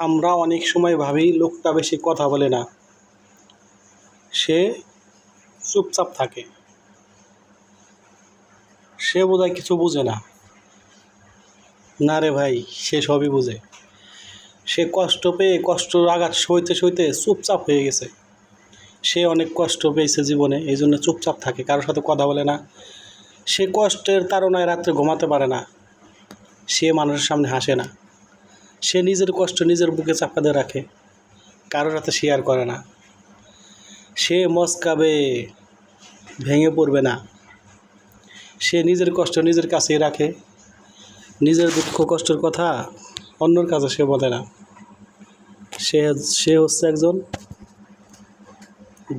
আমরা অনেক সময় ভাবি লোকটা বেশি কথা বলে না, সে চুপচাপ থাকে, সে বোধহয় কিছু বোঝে না। না রে ভাই, সে সবই বোঝে। সে কষ্ট পেয়ে কষ্টর আঘাত সইতে সইতে চুপচাপ হয়ে গেছে। সে অনেক কষ্ট পেয়েছে জীবনে, এই জন্য চুপচাপ থাকে, কারোর সাথে কথা বলে না। সে কষ্টের তাড়নায় রাত্রে ঘুমাতে পারে না, সে মানুষের সামনে হাসে না, সে নিজের কষ্ট নিজের বুকে চাপা দিয়ে রাখে, কারোর সাথে শেয়ার করে না। সে মস্কাবে, ভেঙে পড়বে না। সে নিজের কষ্ট নিজের কাছেই রাখে, নিজের দুঃখ কষ্টের কথা অন্যর কাছে সে বলে না। সে সে হচ্ছে একজন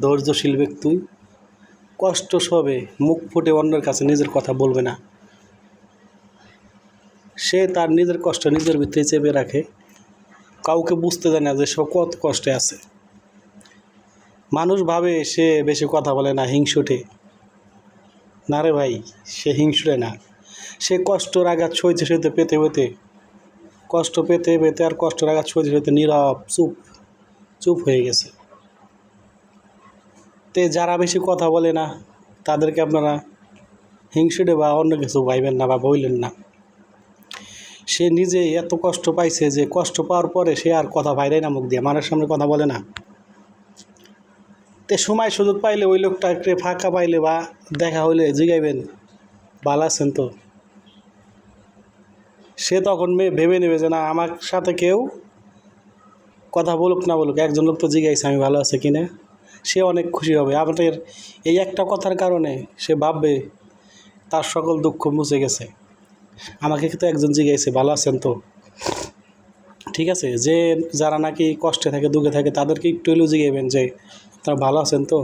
ধৈর্যশীল ব্যক্তি। কষ্ট সবে মুখ ফুটে অন্যের কাছে নিজের কথা বলবে না। সে তার নিজের কষ্ট নিজের ভিতরে চেপে রাখে, কাউকে বুঝতে দেয় না যে সে কত কষ্টে আছে। মানুষ ভাবে সে বেশি কথা বলে না, হিংসুটে। না রে ভাই, সে হিংসুটে না। সে কষ্টর আঘাত সইতে সইতে পেতে পেতে, কষ্ট পেতে পেতে আর কষ্টর আঘাত সইতে সইতে নীরব চুপ চুপ হয়ে গেছে। তে যারা বেশি কথা বলে না তাদেরকে আপনারা হিংসুটে বা অন্য কিছু ভাইবেন না বা বললেন না। সে নিজে এত কষ্ট পাইছে যে কষ্ট পাওয়ার পরে সে আর কথা বাইরেই না মুখ দিয়ে, মানুষের সামনে কথা বলে না। তে সময় সুযোগ পাইলে ওই লোকটাকে ফাঁকা পাইলে বা দেখা হইলে জিগাইবেন, ভালো আছেন তো? সে তখন ভেবে নেবে যে না, আমার সাথে কেউ কথা বলুক না বলুক, একজন লোক তো জিগাইছে আমি ভালো আছে কিনা। সে অনেক খুশি হবে। আমাদের এই একটা কথার কারণে সে ভাববে তার সকল দুঃখ মুছে গেছে। আমাকে তো একজন জিগাইছে ভালো আছেন তো। ঠিক আছে, যে যারা নাকি কষ্টে থাকে দুঃখে থাকে তাদেরকে একটু হলেও জিগাইবেন যে তারা ভালো আছেন তো।